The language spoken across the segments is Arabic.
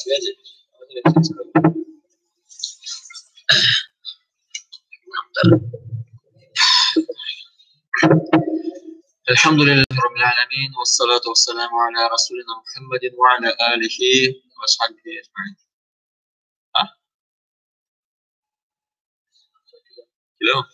siwezi. الحمد لله رب العالمين والصلاة والسلام على رسولنا محمد وعلى آله وأصحابه أجمعين. كلام.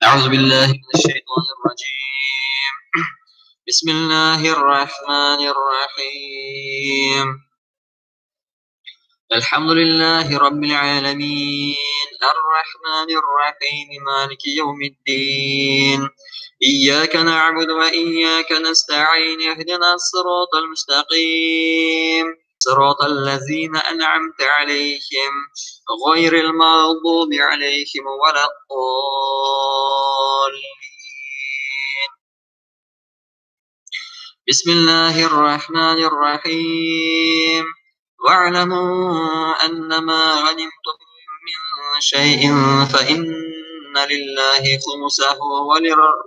أعوذ بالله من الشيطان الرجيم. بسم الله الرحمن الرحيم. الحمد لله رب العالمين الرحمن الرحيم مالك يوم الدين إياك نعبد وإياك نستعين اهدنا الصراط المستقيم صراط الذين أنعمت عليهم غير المغضوب عليهم ولا الضالين. بسم الله الرحمن الرحيم واعلموا أنما غنمتم من شيء فإن لله خمسه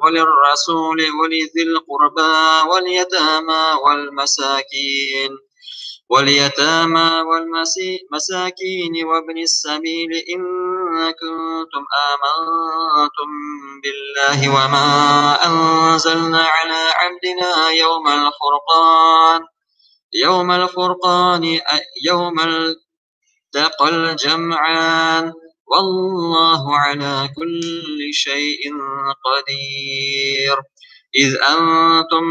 وللرسول ولذي القربى واليتامى والمساكين وابن السبيل إن كنتم آمنتم بالله وما أنزلنا على عبدنا يوم الفرقان يوم التقى الجمعان والله على كل شيء قدير إذ أنتم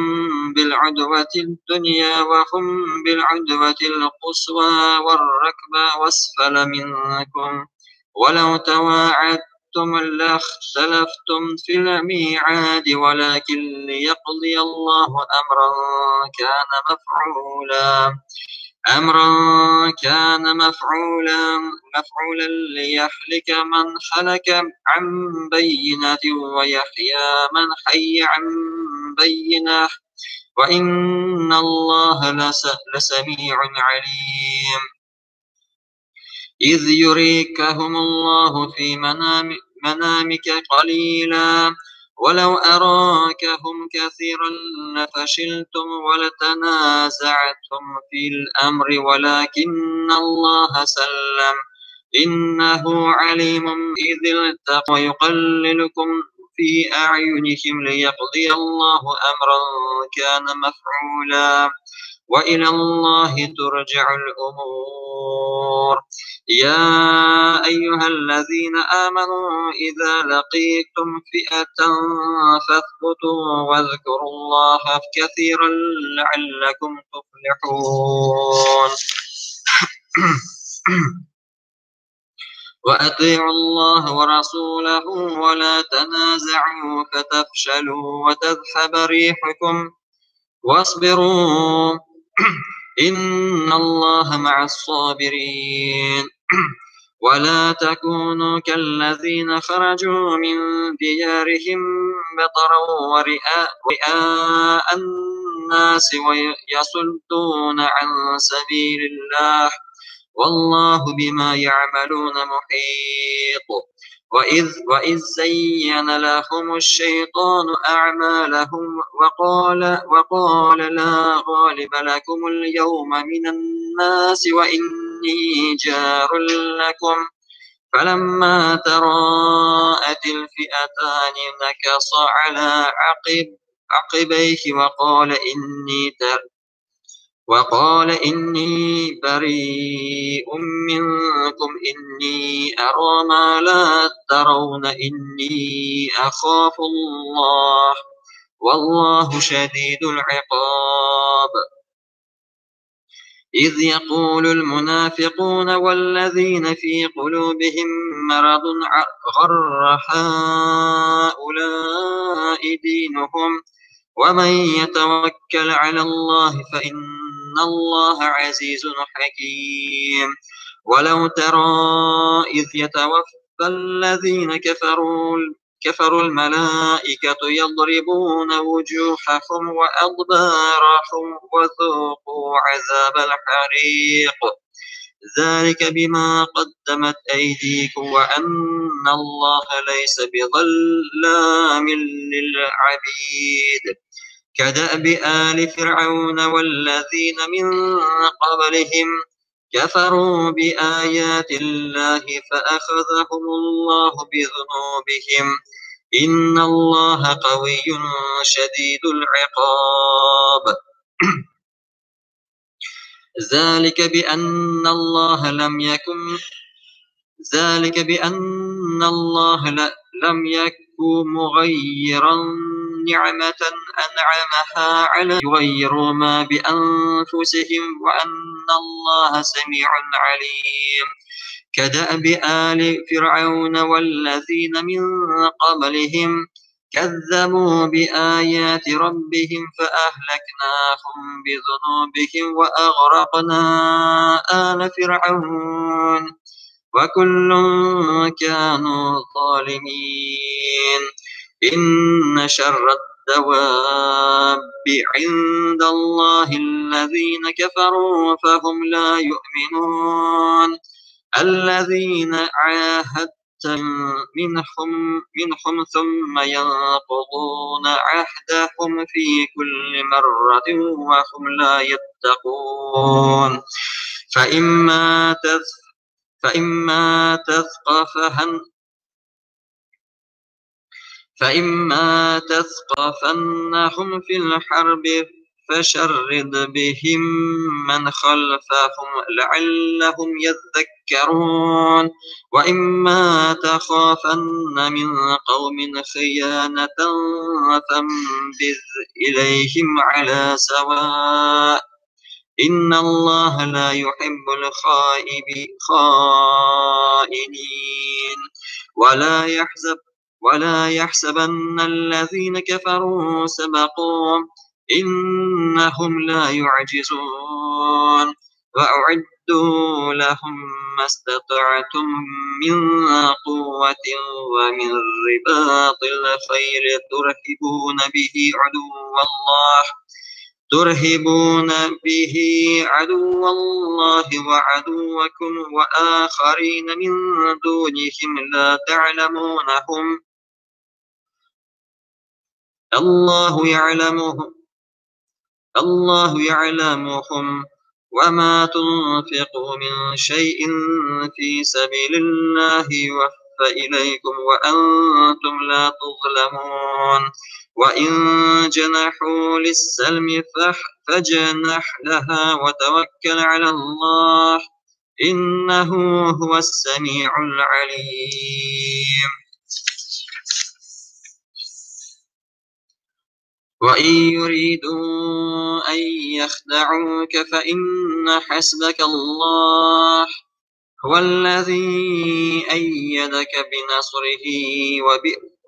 بالعدوة الدنيا وهم بالعدوة القصوى والركب أسفل منكم ولو تواعدتم لاختلفتم في الميعاد ولكن ليقضي الله أمرا كان مفعولا ليهلك من هلك عن بينة ويحيى من حي عن بينة وإن الله لسميع عليم إذ يريكهم الله في منامك قليلا ولو أراكهم كثيرا لفشلتم ولتنازعتم في الأمر ولكن الله سلم إنه عليم إذ التقى ويقللكم في أعينهم ليقضي الله أمرا كان مفعولا وإلى الله ترجع الأمور يا أيها الذين آمنوا إذا لقيتم فئة فاثبتوا واذكروا الله كثيرا لعلكم تفلحون وأطيعوا الله ورسوله ولا تنازعوا فتفشلوا وتذهب ريحكم واصبروا إن الله مع الصابرين ولا تكونوا كالذين خرجوا من ديارهم بطرا ورئاء الناس ويصدون عن سبيل الله والله بما يعملون محيط وإذ زين لهم الشيطان أعمالهم وقال لا غالب لكم اليوم من الناس وإني جار لكم فلما تراءت الفئتان نكص على عقبيه وقال إني بريء منكم إني أرى ما لا ترون إني أخاف الله والله شديد العقاب إذ يقول المنافقون والذين في قلوبهم مرض غر هؤلاء دينهم ومن يتوكل على الله فإن الله عزيز حكيم ولو ترى إذ يتوفى الذين كفروا الملائكة يضربون وجوههم وأدبارهم وذوقوا عذاب الحريق ذلك بما قدمت أيديكم وأن الله ليس بظلام للعبيد كدأب آل فرعون والذين من قبلهم كفروا بآيات الله فأخذهم الله بذنوبهم إن الله قوي شديد العقاب ذلك بأن الله لم يكن مغيرا نعمة أنعمها على يغيروا ما بأنفسهم وأن الله سميع عليم كدأب آل فرعون والذين من قبلهم كذبوا بآيات ربهم فأهلكناهم بذنوبهم وأغرقنا آل فرعون وكل كانوا ظالمين إن شر الدواب عند الله الذين كفروا فهم لا يؤمنون الذين عاهدت منهم ثم ينقضون عهدهم في كل مرة وهم لا يتقون فإما تثقفنهم في الحرب فشرد بهم من خلفهم لعلهم يذكرون وإما تخافن من قوم خيانة فانبذ إليهم على سواء إن الله لا يحب الخائنين ولا يحسبن الذين كفروا سبقوا إنهم لا يعجزون وأعدوا لهم ما استطعتم من قوة ومن رباط الخيل ترهبون به عدو الله وعدوكم وآخرين من دونهم لا تعلمونهم الله يعلمهم وما تنفقوا من شيء في سبيل الله يوفى إليكم وأنتم لا تظلمون وإن جنحوا للسلم فاجنح لها وتوكل على الله إنه هو السميع العليم وإن يريدوا أن يخدعوك فإن حسبك الله هو الذي أيدك بنصره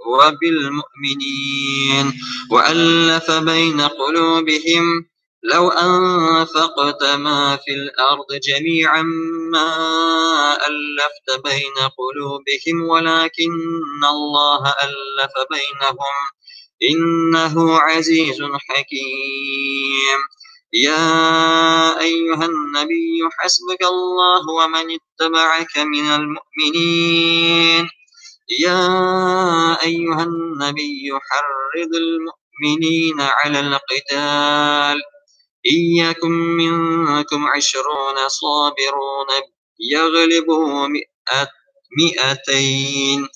وبالمؤمنين وألف بين قلوبهم لو أنفقت ما في الأرض جميعا ما ألفت بين قلوبهم ولكن الله ألف بينهم إنه عزيز حكيم يا أيها النبي حسبك الله ومن اتبعك من المؤمنين يا أيها النبي حرض المؤمنين على القتال إن يكن منكم 20 صابرون يغلبوا 200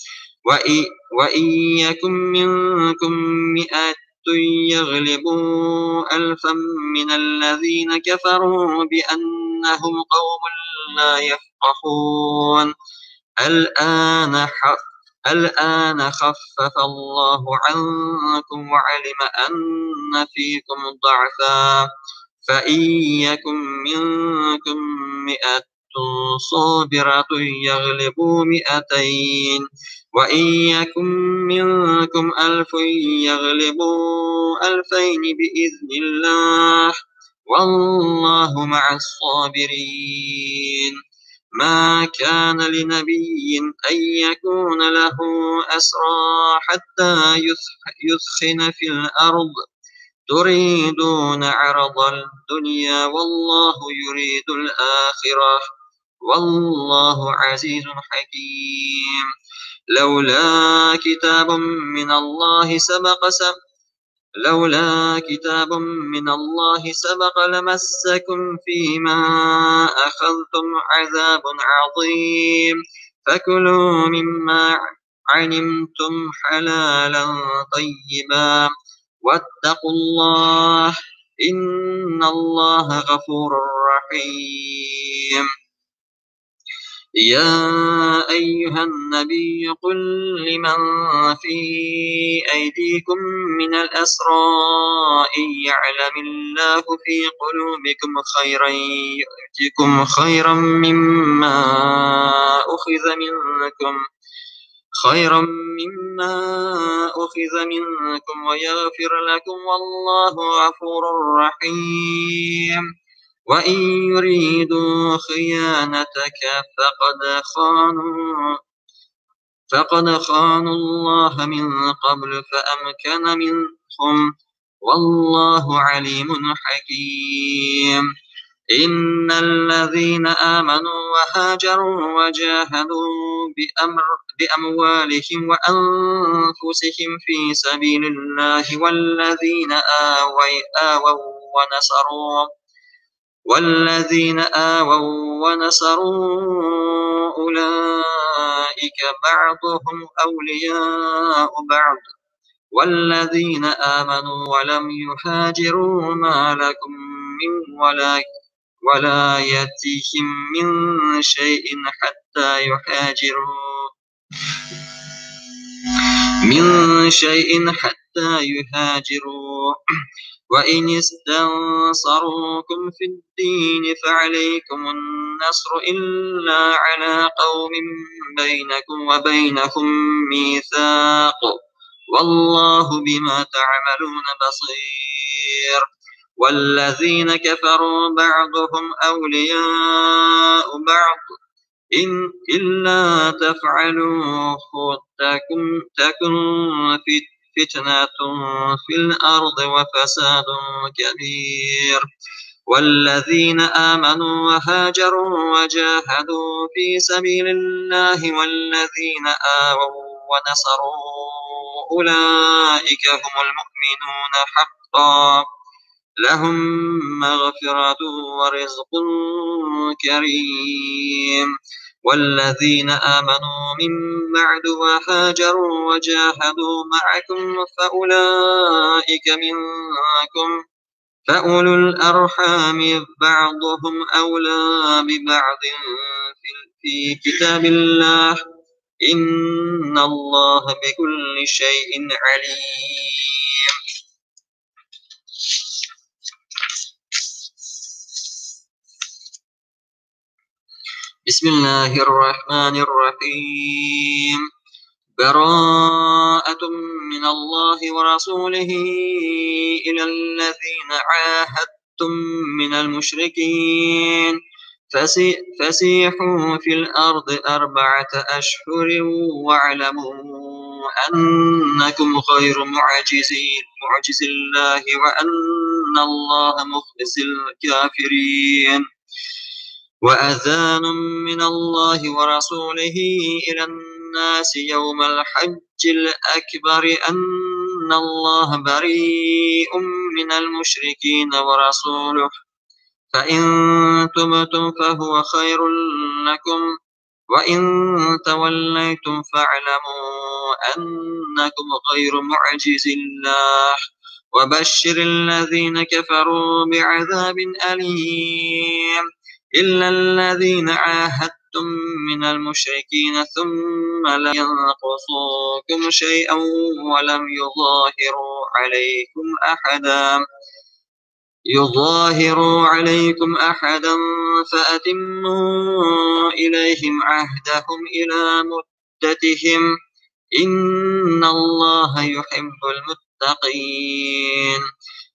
وإن يكن منكم 100 يغلبوا 1000 من الذين كفروا بأنهم قوم لا يفقهون الآن خفف الله عنكم وعلم أن فيكم ضعفا فإن يكن منكم 100 صابرة يغلبوا 200 وإن يكن منكم 1000 يغلبوا 2000 بإذن الله والله مع الصابرين ما كان لنبي أن يكون له أسرى حتى يثخن في الأرض تريدون عرض الدنيا والله يريد الآخرة والله عزيز حكيم لولا كتاب من الله سبق لمسكم فيما أخذتم عذاب عظيم فكلوا مما علمتم حلالا طيبا واتقوا الله إن الله غفور رحيم يا أيها النبي قل لمن في أيديكم من الأسرى إن يعلم الله في قلوبكم خيرا يؤتكم خيرا مما أخذ منكم ويغفر لكم والله غفور رحيم وإن يريدوا خيانتك فقد خانوا الله من قبل فأمكن منهم والله عليم حكيم إن الذين آمنوا وهاجروا وجاهدوا بأموالهم وأنفسهم في سبيل الله والذين آووا ونصروا أولئك بعضهم أولياء بعض والذين آمنوا ولم يهاجروا ما لكم من ولايتهم من شيء حتى يهاجروا وإن استنصروكم في الدين فعليكم النصر إلا على قوم بينكم وبينهم ميثاق والله بما تعملون بصير والذين كفروا بعضهم أولياء بعض إلا تفعلوه تكن فتنة في الأرض وفساد كبير والذين آمنوا وهاجروا وجاهدوا في سبيل الله والذين آووا ونصروا أولئك هم المؤمنون حقا لهم مغفرة ورزق كريم والذين آمنوا من بعد وهاجروا وجاهدوا معكم فأولئك منكم فأولو الأرحام بعضهم أولى ببعض في كتاب الله إن الله بكل شيء عليم. بسم الله الرحمن الرحيم براءة من الله ورسوله إلى الذين عاهدتم من المشركين فسيحوا في الأرض 4 أشهر واعلموا أنكم غير معجز الله وأن الله مخزي الكافرين وأذان من الله ورسوله إلى الناس يوم الحج الأكبر أن الله بريء من المشركين ورسوله فإن تبتم فهو خير لكم وإن توليتم فاعلموا أنكم غير معجز الله وبشر الذين كفروا بعذاب أليم إلا الذين عاهدتم من المشركين ثم لم ينقصوكم شيئا ولم يظاهروا عليكم أحدا فأتموا إليهم عهدهم إلى مدتهم إن الله يحب المتقين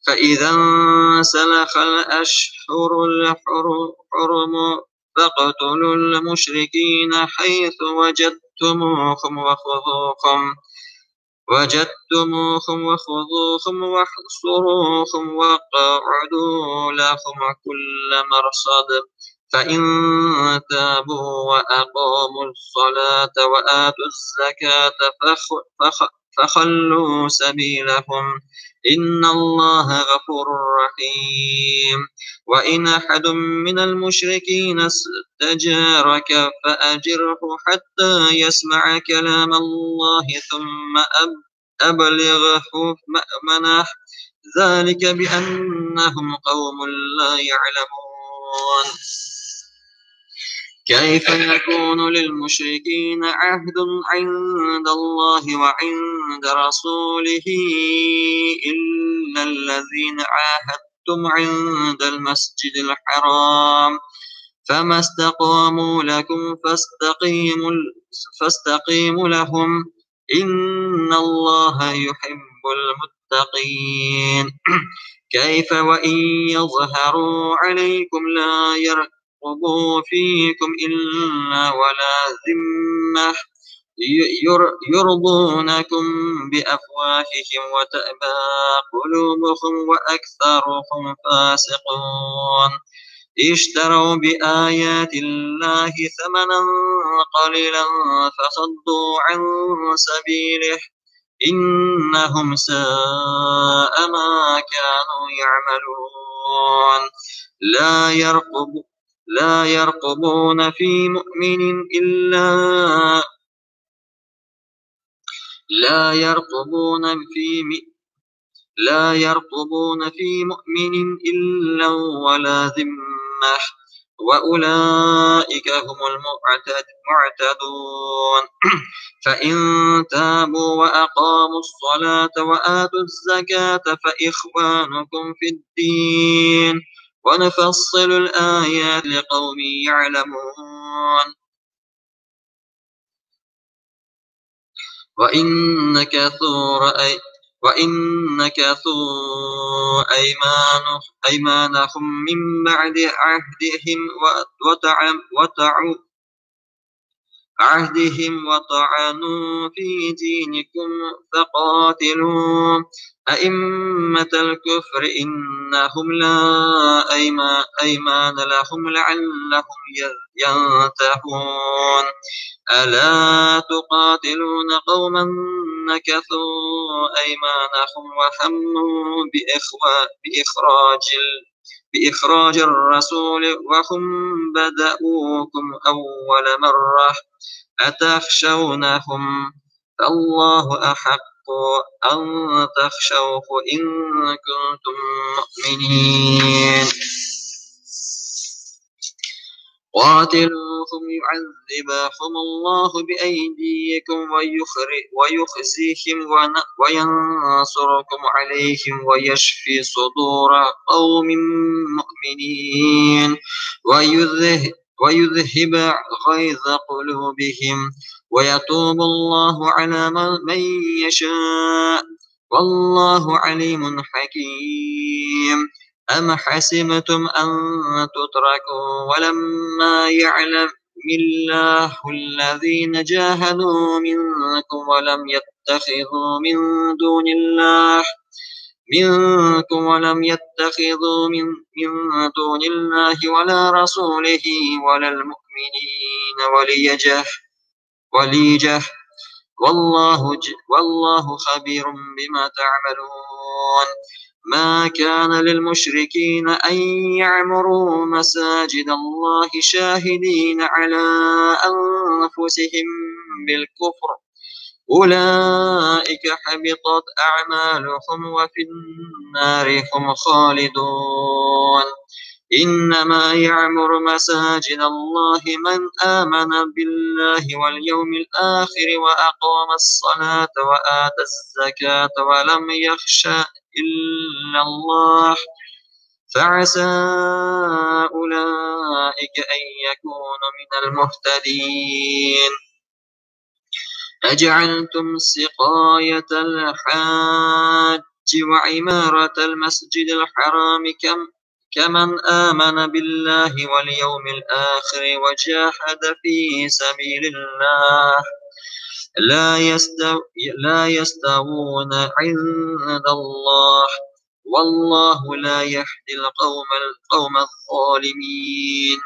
فإذا انسلخ الأشهر الحرم فاقتلوا المشركين حيث وجدتموهم وخذوهم واحصروهم واقعدوا لهم كل مرصد فإن تابوا وأقاموا الصلاة وآتوا الزكاة فخلوا سبيلهم إن الله غفور رحيم وإن أحد من المشركين استجارك فأجره حتى يسمع كلام الله ثم أبلغه مأمنه ذلك بأنهم قوم لا يعلمون كيف يكون للمشركين عهد عند الله وعند رسوله إلا الذين عاهدتم عند المسجد الحرام فما استقاموا لكم فاستقيموا لهم إن الله يحب المتقين كيف وإن يظهروا عليكم لا يرقبوا فيكم إلا ولا ذمة يرضونكم بأفواههم وتأبى قلوبهم وأكثرهم فاسقون اشتروا بآيات الله ثمنا قليلا فصدوا عن سبيله إنهم ساء ما كانوا يعملون لا يرقبون في مؤمن إلا لا يرقبون في مؤمن إلا ولا ذمة وأولئك هم المعتدون فإن تابوا وأقاموا الصلاة وآتوا الزكاة فإخوانكم في الدين ونفصل الآيات لقوم يعلمون وإن نكثوا أيمانهم من بعد عهدهم وطعنوا في دينكم فقاتلوا أئمة الكفر إنهم لا أيمان لهم لعلهم ينتهون ألا تقاتلون قوما نكثوا أيمانهم وهموا بإخراج الرسول وهم بدأوكم أول مرة أتخشونهم فالله أحق أن تخشوه إن كنتم مؤمنين قاتلوهم يعذبهم الله بأيديكم ويخزيهم وينصركم عليهم ويشفي صدور قوم مؤمنين ويذهب غيظ قلوبهم ويتوب الله على من يشاء والله عليم حكيم أم حسبتم أن تتركوا ولما يعلم الله الذين جاهدوا منكم ولم يتخذوا من دون الله ولا رسوله ولا المؤمنين وليجة والله خبير بما تعملون ما كان للمشركين أن يعمروا مساجد الله شاهدين على أنفسهم بالكفر أولئك حبطت أعمالهم وفي النار هم خالدون إنما يعمر مساجد الله من آمن بالله واليوم الآخر وأقام الصلاة وآتى الزكاة ولم يخش إلا الله فعسى أولئك أن يكونوا من المهتدين أجعلتم سقاية الحاج وعمارة المسجد الحرام كمن آمن بالله واليوم الآخر وجاهد في سبيل الله لا يستوون عند الله والله لا يهدي القوم الظالمين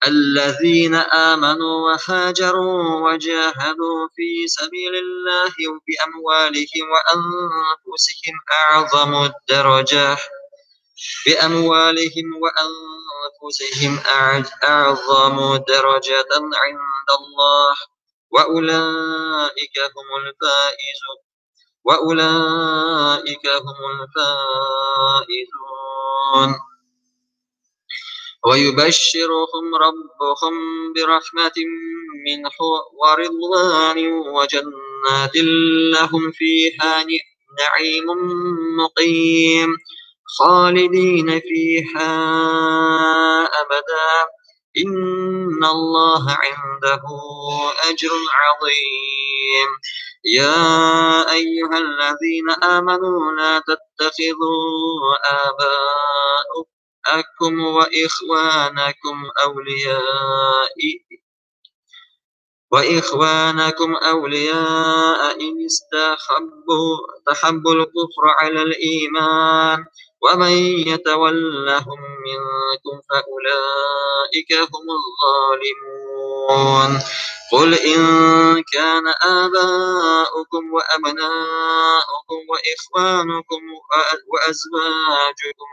الذين آمنوا وهاجروا وجاهدوا في سبيل الله بأموالهم وأنفسهم أعظم درجة عند الله وأولئك هم الفائزون ويبشرهم ربهم برحمة منه ورضوان وجنات لهم فيها نعيم مقيم خالدين فيها أبدا إن الله عنده أجر عظيم. يا أيها الذين آمنوا لا تتخذوا آباءكم وإخوانكم أولياء إن استحبوا الكفر على الإيمان ومن يتولهم منكم فأولئك هم الظالمون. قل إن كان آباؤكم وأبناؤكم وإخوانكم وأزواجكم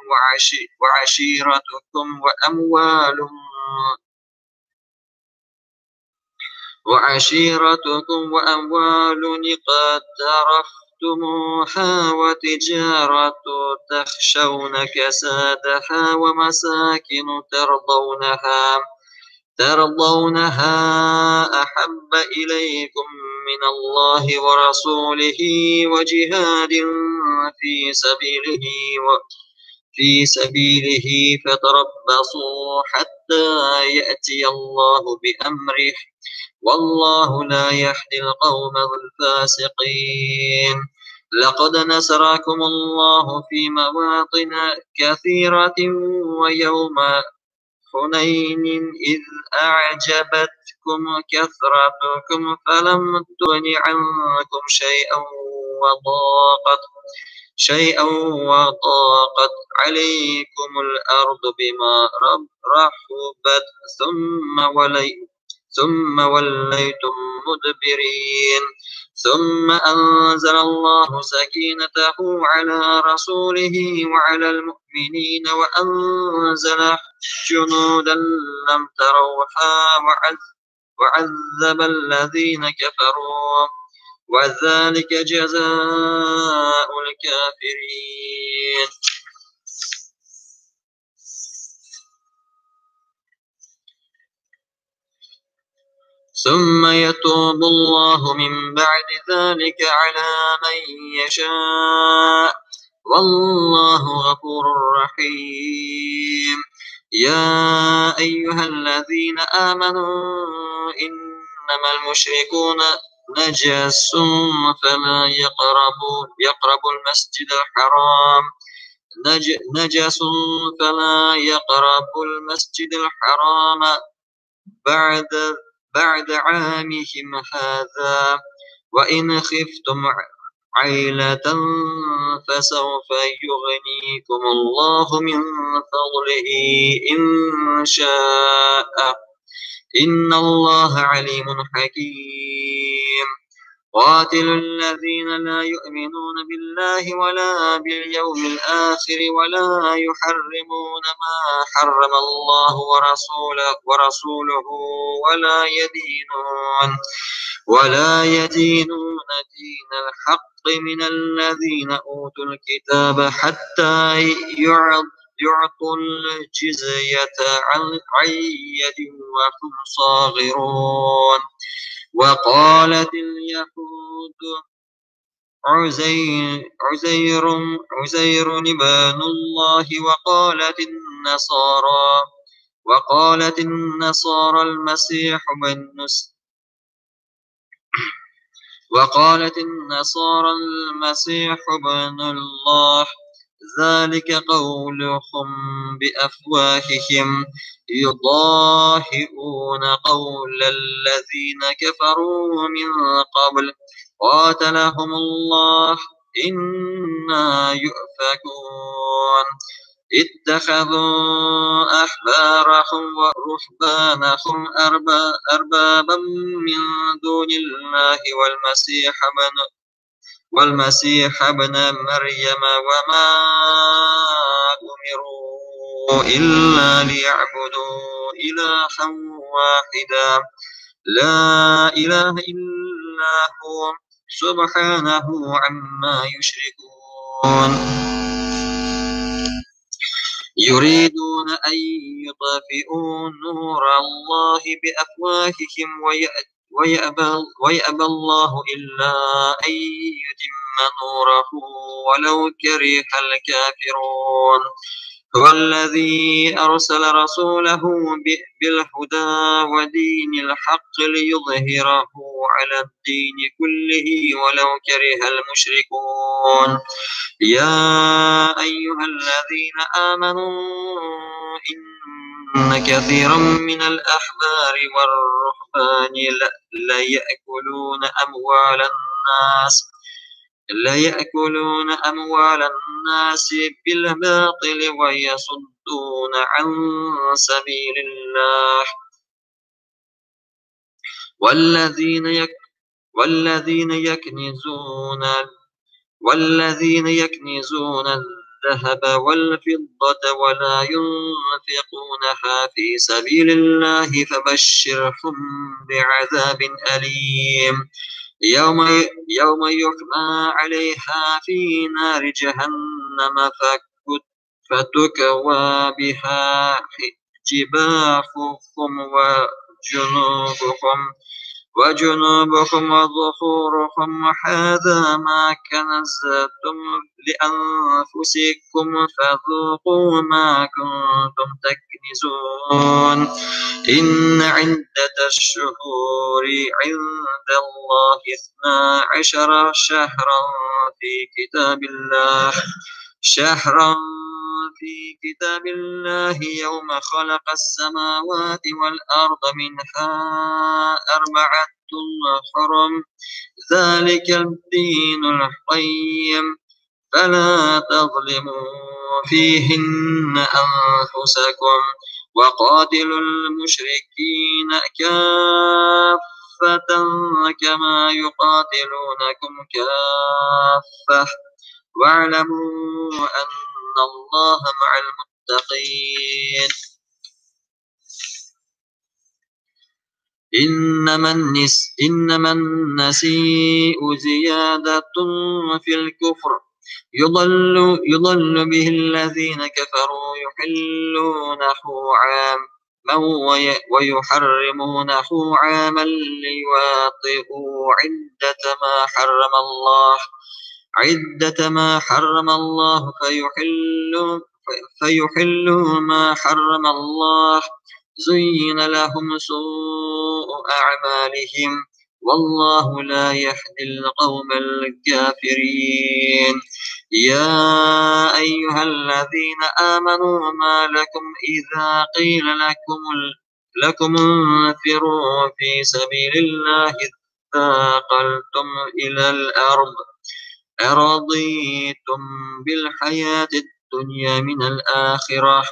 وعشيرتكم وأموال اقترفتموها وتجارة تخشون كسادها ومساكن ترضونها أحب إليكم من الله ورسوله وجهاد في سبيله فتربصوا حتى يأتي الله بأمره والله لا يهدي القوم الفاسقين. لقد نصركم الله في مواطن كثيرة ويوم حنين إذ أعجبتكم كثرتكم فلم تغن عنكم شيئا وضاقت عليكم الأرض بما رحبت ثم وليتم مدبرين. ثم أنزل الله سكينته على رسوله وعلى المؤمنين وأنزل جنودا لم تروها وعذب الذين كفروا وذلك جزاء الكافرين. ثم يتوب الله من بعد ذلك على من يشاء والله غفور رحيم. يا أيها الذين آمنوا إنما المشركون نجس فلا يقربوا المسجد الحرام بعد عامهم هذا وإن خفتم عيلة فسوف يغنيكم الله من فضله إن شاء إن الله عليم حكيم. قاتلوا الذين لا يؤمنون بالله ولا باليوم الآخر ولا يحرمون ما حرم الله ورسوله ولا يدينون دين الحق من الذين أوتوا الكتاب حتى يعطوا الجزية عن يد وهم صاغرون. وقالت اليهود عزير ابن الله وقالت النصارى المسيح ابن الله ذلك قولهم بأفواههم يضاهئون قول الذين كفروا من قبل قاتلهم الله إنا يؤفكون. اتخذوا أحبارهم ورهبانهم أربابا من دون الله والمسيح ابن مريم وما أمروا إلا ليعبدوا إلها واحدا لا إله إلا هو سبحانه عما يشركون. يريدون أن يطفئوا نور الله بأفواههم ويأبى الله إلا أن يتم نوره ولو كره الكافرون. هو الذي أرسل رسوله بالهدى ودين الحق ليظهره على الدين كله ولو كره المشركون. يا أيها الذين آمنوا إن كثيرا من الأحبار والرهبان ليأكلون أموال الناس بالباطل ويصدون عن سبيل الله. والذين يكنزون الذهب والفضة ولا ينفقونها في سبيل الله فبشرهم بعذاب أليم يوم يحمى عليها في نار جهنم فتكوى بها جباههم وجنوبهم وظهورهم هذا ما كنزتم لأنفسكم فذوقوا ما كنتم تكنزون. إن عدة الشهور عند الله 12 شهرا في كتاب الله يوم خلق السماوات والأرض منها 4 حرم ذلك الدين القيم فلا تظلموا فيهن أنفسكم وقاتلوا المشركين كافة كما يقاتلونكم كافة واعلموا أن الله مع المتقين. إنما النسيء زيادة في الكفر يضل به الذين كفروا يحلونه عاما ويحرمونه عاما ليواطئوا عدة ما حرم الله فيحلوا ما حرم الله زين لهم سوء أعمالهم والله لا يهدي القوم الكافرين. يا أيها الذين آمنوا ما لكم إذا قيل لكم انفروا في سبيل الله ثاقلتم إلى الأرض أرضيتم بالحياة الدنيا من الآخرة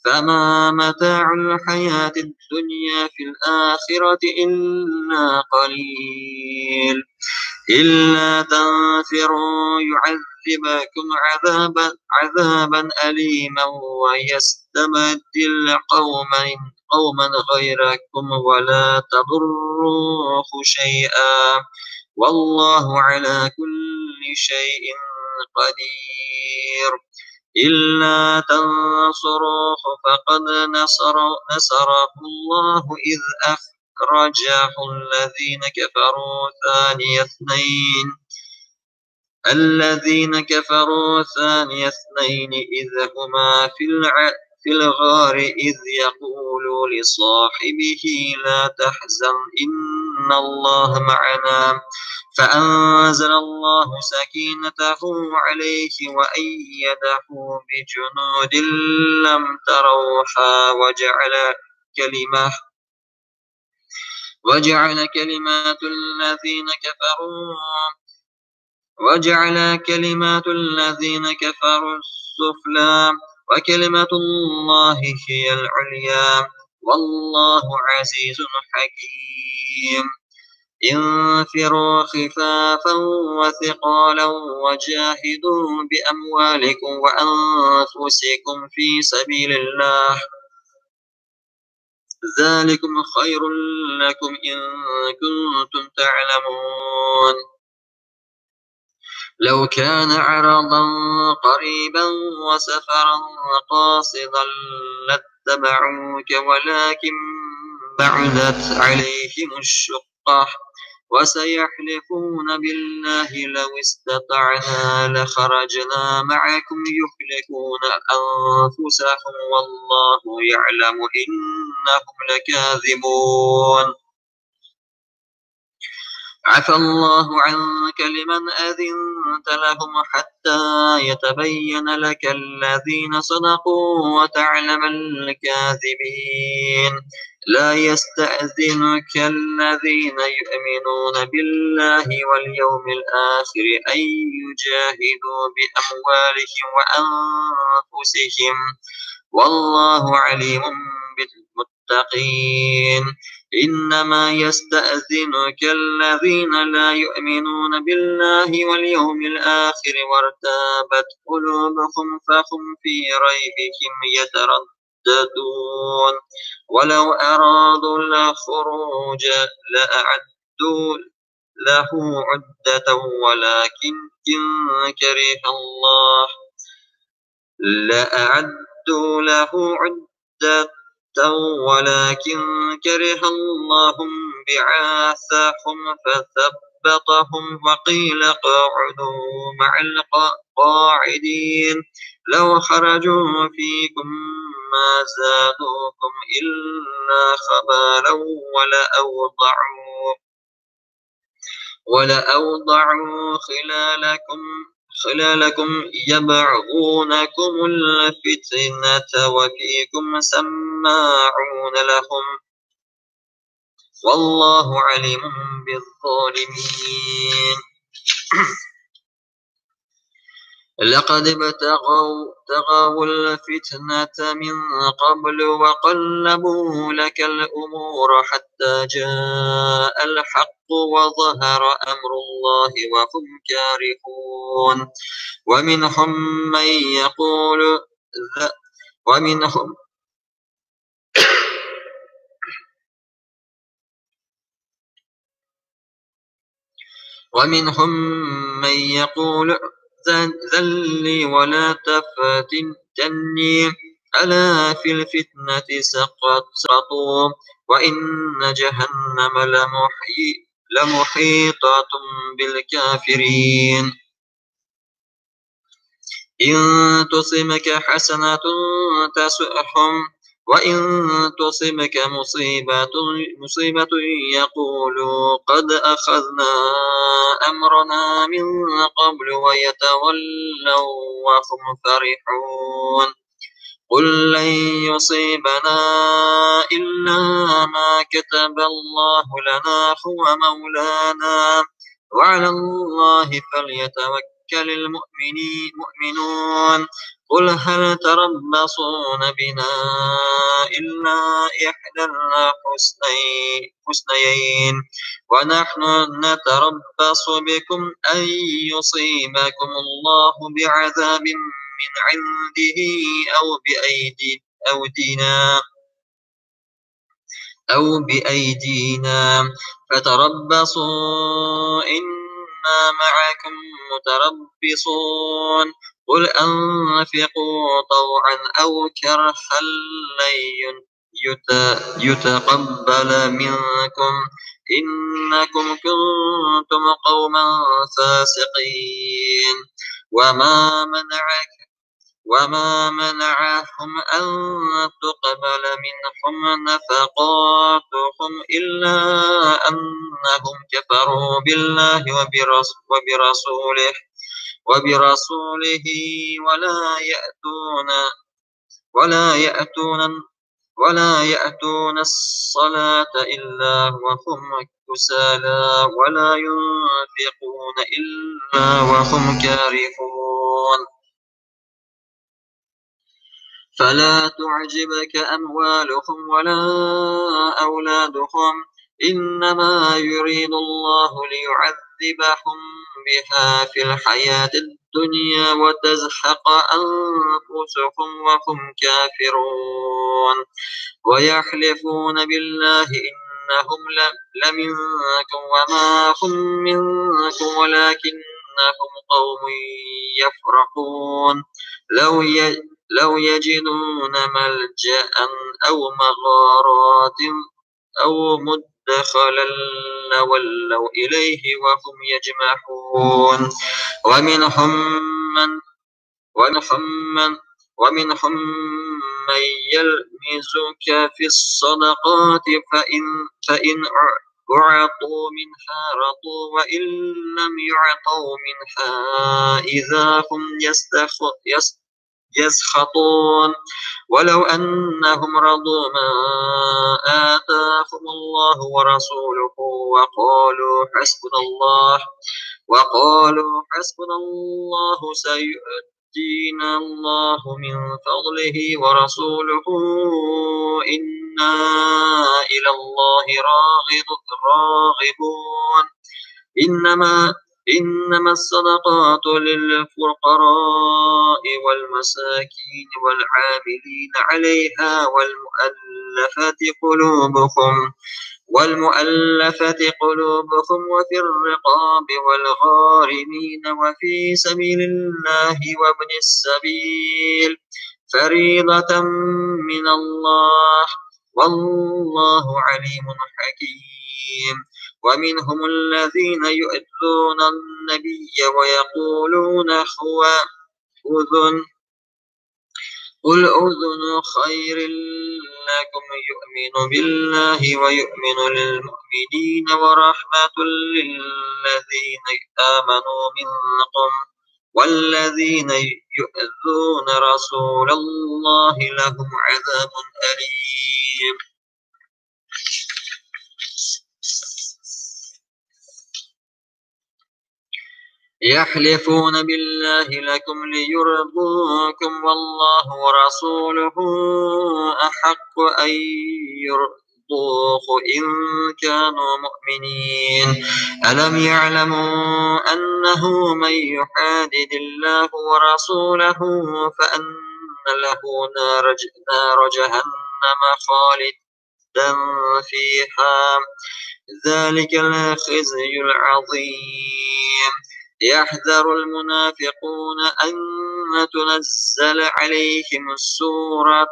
فما متاع الحياة الدنيا في الآخرة إلا قليل. إلا تنفروا يعذبكم عذابا أليما ويستبدل قوما غيركم ولا تضروه شيئا والله على كل شيء قدير. إلا تنصروه فقد نصره الله إذ أخرجه الذين كفروا ثاني اثنين إذ هما في الغار إذ يقول لصاحبه لا تحزن إن الله معنا فأنزل الله سكينته عليه وأيده بجنود لم تروها وجعل كلمات الذين كفروا السفلى وكلمة الله هي العليا والله عزيز حكيم. انفروا خفافا وثقالا وجاهدوا بأموالكم وأنفسكم في سبيل الله ذلكم خير لكم إن كنتم تعلمون. لو كان عرضا قريبا وسفرا قاصدا لاتبعوك ولكن بعدت عليهم الشقة وسيحلفون بالله لو استطعنا لخرجنا معكم يهلكون أنفسهم والله يعلم إنهم لكاذبون عفى الله عنك لمن أذنت لهم حتى يتبين لك الذين صدقوا وتعلم الكاذبين لا يستأذنك الذين يؤمنون بالله واليوم الآخر أن يجاهدوا بأموالهم وأنفسهم والله عليم بالمتقين إنما يستأذنك الذين لا يؤمنون بالله واليوم الآخر وارتابت قلوبهم فهم في ريبهم يترددون ولو أرادوا الخروج لأعدوا له عدة ولكن كره الله لأعدوا له عدة ولكن كره الله بعاثهم فثبطهم وقيل اقعدوا مع القاعدين لو خرجوا فيكم ما زادوكم إلا خبالا ولأوضعوا خلالكم يبغونكم الفتنة وفيكم سماعون لهم والله عليم بالظالمين لقد ابتغوا الفتنة من قبل وقلبوا لك الأمور حتى جاء الحق وظهر أمر الله وهم كارهون ومنهم من يقول ذلي ولا تفتني ألا في الفتنة سقطوا وإن جهنم لمحيطة بالكافرين إن تصبك حسنة تسؤهم وإن تصبك مصيبة يقولوا قد أخذنا أمرنا من قبل ويتولوا وهم فرحون قل لن يصيبنا إلا ما كتب الله لنا هو مولانا وعلى الله فليتوكل المؤمنون قل هل تربصون بنا إلا إحدى الحسنيين ونحن نتربص بكم أن يصيبكم الله بعذاب من عنده أو بأيدينا فتربصوا إنا معكم متربصون قل أنفقوا طوعا أو كرها لن يتقبل منكم إنكم كنتم قوما فاسقين وما منعهم أن تقبل منهم نفقاتهم إلا أنهم كفروا بالله وبرسوله ولا يأتون الصلاة إلا وهم كسالى ولا ينفقون إلا وهم كارهون فلا تعجبك أموالهم ولا أولادهم إنما يريد الله ليعذبهم بها في الحياة الدنيا وتزهق أنفسهم وهم كافرون ويحلفون بالله إنهم لمنكم وما هم منكم إنهم قوم يفرقون لو يجدون ملجأ أو مغارات أو مدخلا لولوا إليه وهم يجمحون ومنهم من ومنهم من يلمزك في الصدقات فإن أعطوا منها رضوا وإن لم يعطوا منها إذا هم يسخطون ولو أنهم رضوا ما آتاهم الله ورسوله وقالوا حسبنا الله سيؤتينا الله من فضله ورسوله إنا إلى الله راغبون إنما الصدقات للفقراء والمساكين والعاملين عليها والمؤلفة قلوبهم وفي الرقاب والغارمين وفي سبيل الله وابن السبيل فريضة من الله والله عليم حكيم ومنهم الذين يؤذون النبي ويقولون هو أذن قل أذن خير لكم يؤمن بالله ويؤمن للمؤمنين ورحمة للذين آمنوا منكم والذين يؤذون رسول الله لهم عذاب أليم يحلفون بالله لكم ليرضوكم والله ورسوله أحق أن يرضوه إن كانوا مؤمنين ألم يعلموا أنه من يحادد الله ورسوله فأن له نار جهنم خالدا فيها ذلك الخزي العظيم يحذر المنافقون أن تنزل عليهم سورة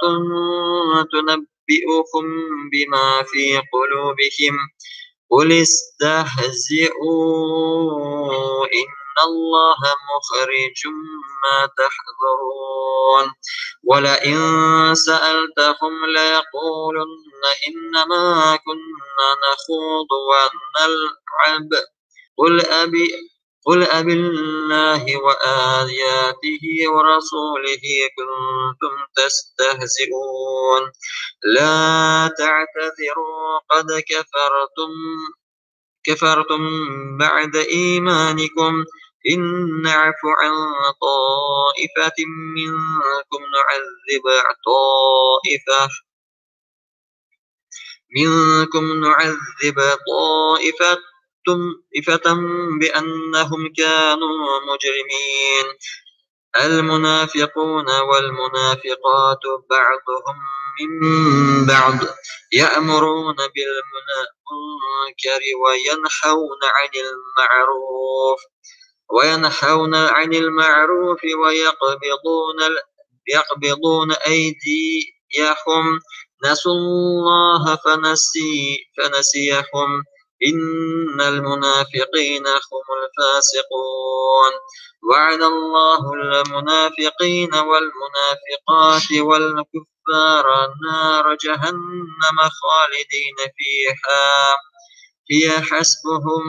تنبئهم بما في قلوبهم قل استهزئوا إن الله مخرج ما تحذرون ولئن سألتهم ليقولن إنما كنا نخوض ونلعب قل أبي الله وآياته ورسوله كنتم تستهزئون لا تعتذروا قد كفرتم بعد إيمانكم إن نعف عن طائفة منكم نعذب طائفة بأنهم كانوا مجرمين المنافقون والمنافقات بعضهم من بعض يأمرون بالمنكر وينحون عن المعروف ويقبضون أيديهم نسوا الله فنسيهم إن المنافقين هم الفاسقون وعد الله المنافقين والمنافقات والكفار نار جهنم خالدين فيها هي حسبهم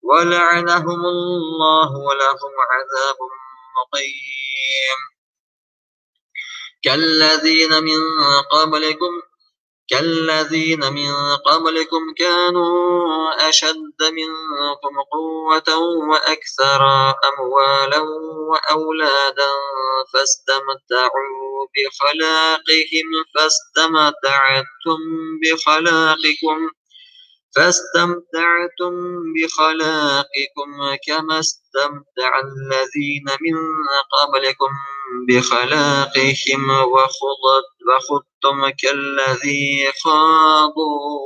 ولعنهم الله ولهم عذاب مقيم كالذين من قبلكم كانوا أشد منكم قوة وأكثر أموالا وأولادا فاستمتعوا بخلاقكم كما استمتع الذين من قبلكم بخلاقهم وخضتم كالذي خاضوا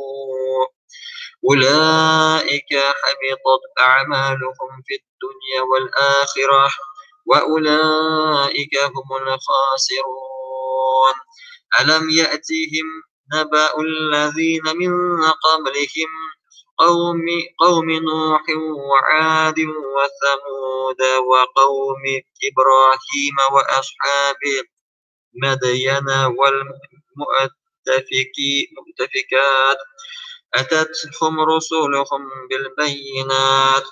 أولئك حبطت أعمالهم في الدنيا والآخرة وأولئك هم الخاسرون. ألم يأتهم نبأ الذين من قبلهم قوم نوح وعاد وثمود وقوم إبراهيم وأصحاب مدين والمؤتفكات أتتهم رسلهم بالبينات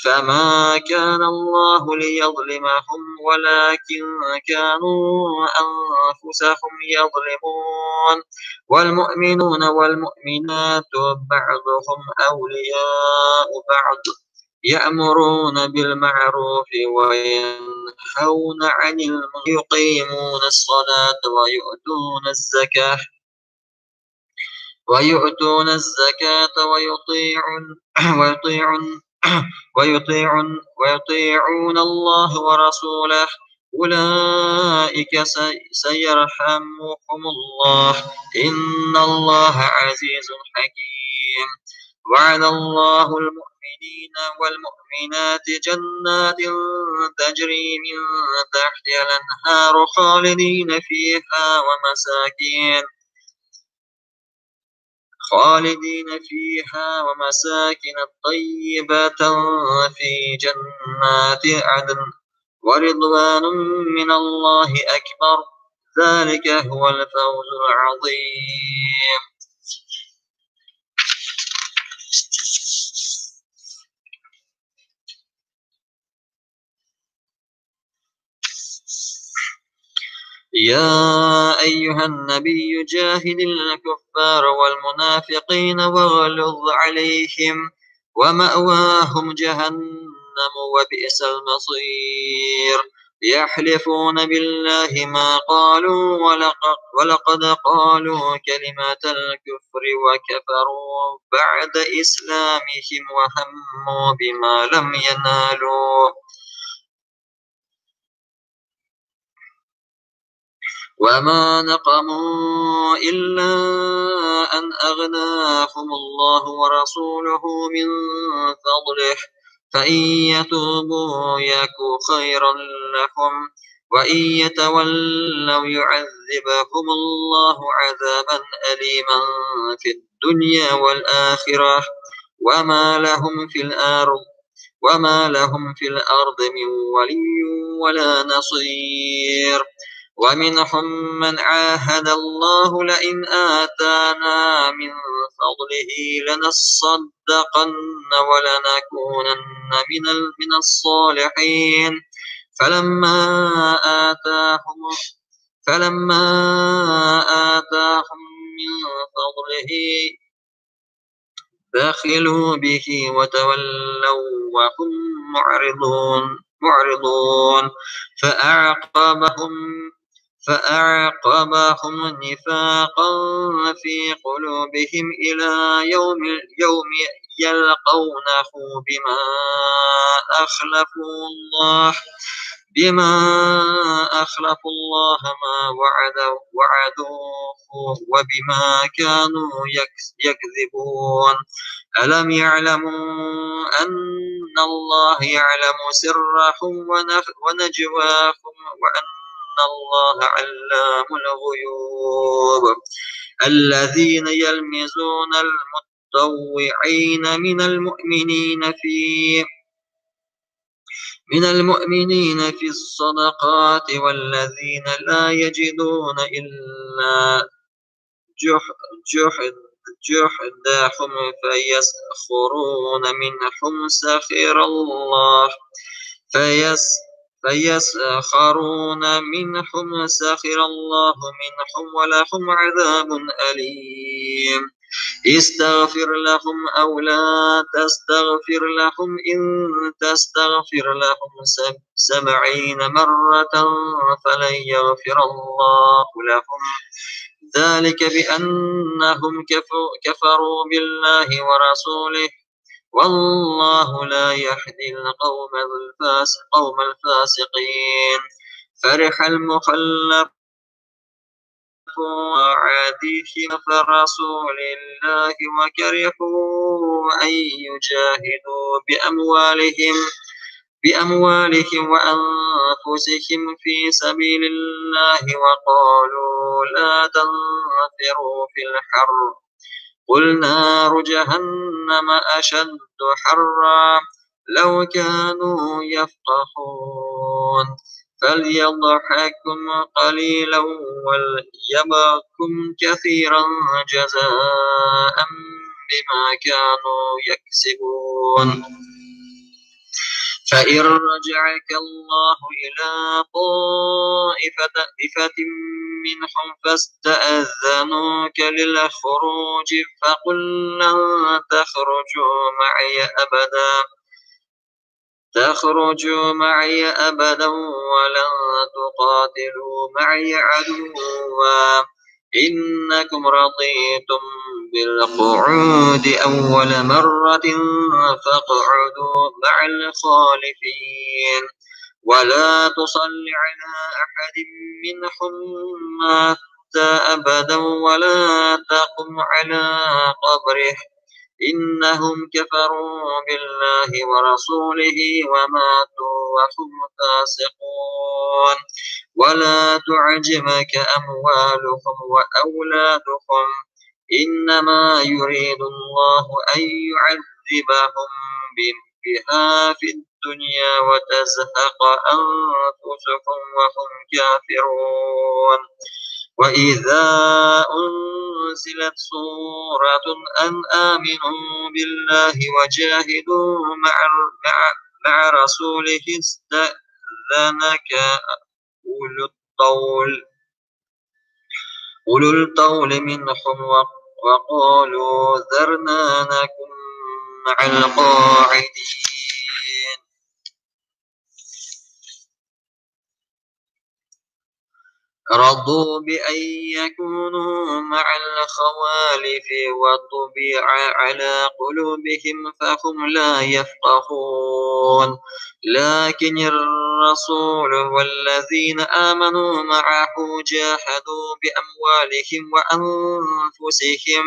فما كان الله ليظلمهم ولكن كانوا أنفسهم يظلمون. والمؤمنون والمؤمنات بعضهم أولياء بعض يأمرون بالمعروف وينهون عن المنكر ويقيمون الصلاة ويؤتون الزكاة ويطيعون الله ورسوله أولئك سيرحمهم الله إن الله عزيز حكيم. وعد الله المؤمنين والمؤمنات جنات تجري من تحتها الأنهار خالدين فيها ومساكن طيبة في جنات عدن ورضوان من الله أكبر ذلك هو الفوز العظيم. يا أيها النبي جاهد الكفار والمنافقين واغلظ عليهم ومأواهم جهنم وبئس المصير. يحلفون بالله ما قالوا ولقد قالوا كلمة الكفر وكفروا بعد إسلامهم وهموا بما لم ينالوا وما نقموا إلا أن أغناهم الله ورسوله من فضله فإن يتوبوا يك خيرا لهم وإن يتولوا يعذبهم الله عذابا أليما في الدنيا والآخرة وما لهم في الأرض من ولي ولا نصير. ومنهم من عاهد الله لئن آتانا من فضله لنصدقن ولنكونن من الصالحين فلما آتاهم من فضله بخلوا به وتولوا وهم معرضون فأعقبهم نفاقا في قلوبهم إلى يوم يلقونه بما أخلفوا الله ما وعدوه وبما كانوا يكذبون. ألم يعلموا أن الله يعلم سرهم ونجواهم وأن الله علام الغيوب. الذين يلمزون المتطوعين من المؤمنين في الصدقات والذين لا يجدون إلا جحدهم فيسخرون منهم سخر الله منهم ولهم عذاب أليم. استغفر لهم أو لا تستغفر لهم إن تستغفر لهم 70 مرة فلن يغفر الله لهم ذلك بأنهم كفروا بالله ورسوله والله لا يهدي القوم الفاسقين. فرح المخلفون طاعتهم فرسول الله وكرهوا أن يجاهدوا بأموالهم وأنفسهم في سبيل الله وقالوا لا تنفروا في الحر قل نار جهنم أشد حرا لو كانوا يفقهون فليضحكم قليلا وليبكم كثيرا جزاء بما كانوا يكسبون فإن رجعك الله إلى طائفة منهم فاستأذنوك للخروج فقل لن تخرجوا معي أبدا ولن تقاتلوا معي عدوا إنكم رضيتم بالقعود أول مرة فاقعدوا مع الخالفين ولا تصل على أحد منهم مات أبدا ولا تقم على قبره إنهم كفروا بالله ورسوله وماتوا وهم فاسقون ولا تعجبك أموالهم وأولادهم إنما يريد الله أن يعذبهم بها في الدنيا وتزهق أنفسهم وهم كافرون وإذا أنزلت سورة أن آمنوا بالله وجاهدوا مع رسوله استأذنك أولو الطول منهم وقالوا ذرنا نكن مع القاعدين رضوا بأن يكونوا مع الخوالف وطبع على قلوبهم فهم لا يفقهون لكن الرسول والذين آمنوا معه جاهدوا بأموالهم وأنفسهم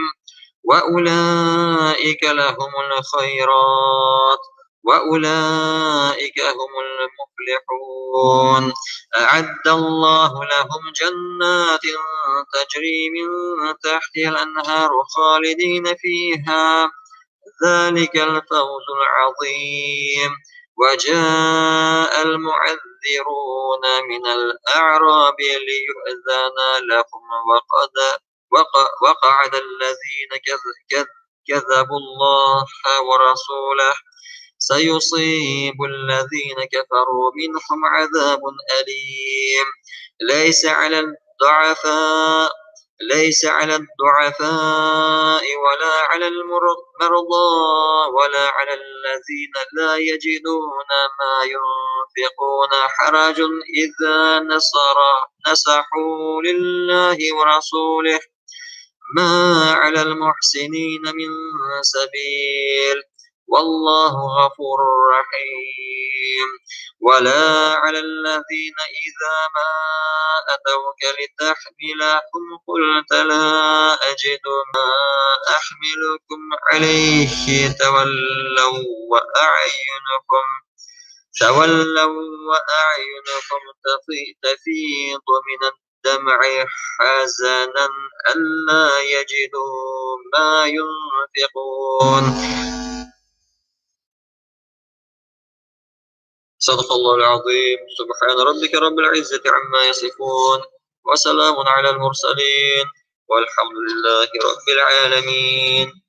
وأولئك لهم الخيرات وأولئك هم المفلحون أعد الله لهم جنات تجري من تحتها الأنهار خالدين فيها ذلك الفوز العظيم وجاء المعذرون من الأعراب ليؤذن لهم وقعد الذين كذبوا الله ورسوله سيصيب الذين كفروا منهم عذاب أليم ليس على الضعفاء ولا على المرضى ولا على الذين لا يجدون ما ينفقون حرج إذا نصحوا لله ورسوله ما على المحسنين من سبيل والله غفور رحيم ولا على الذين إذا ما أتوك لتحملهم قلت لا أجد ما أحملكم عليه تولوا وأعينكم تفيض من الدمع حزنا ألا يجدوا ما ينفقون صدق الله العظيم سبحان ربك رب العزة عما يصفون وسلام على المرسلين والحمد لله رب العالمين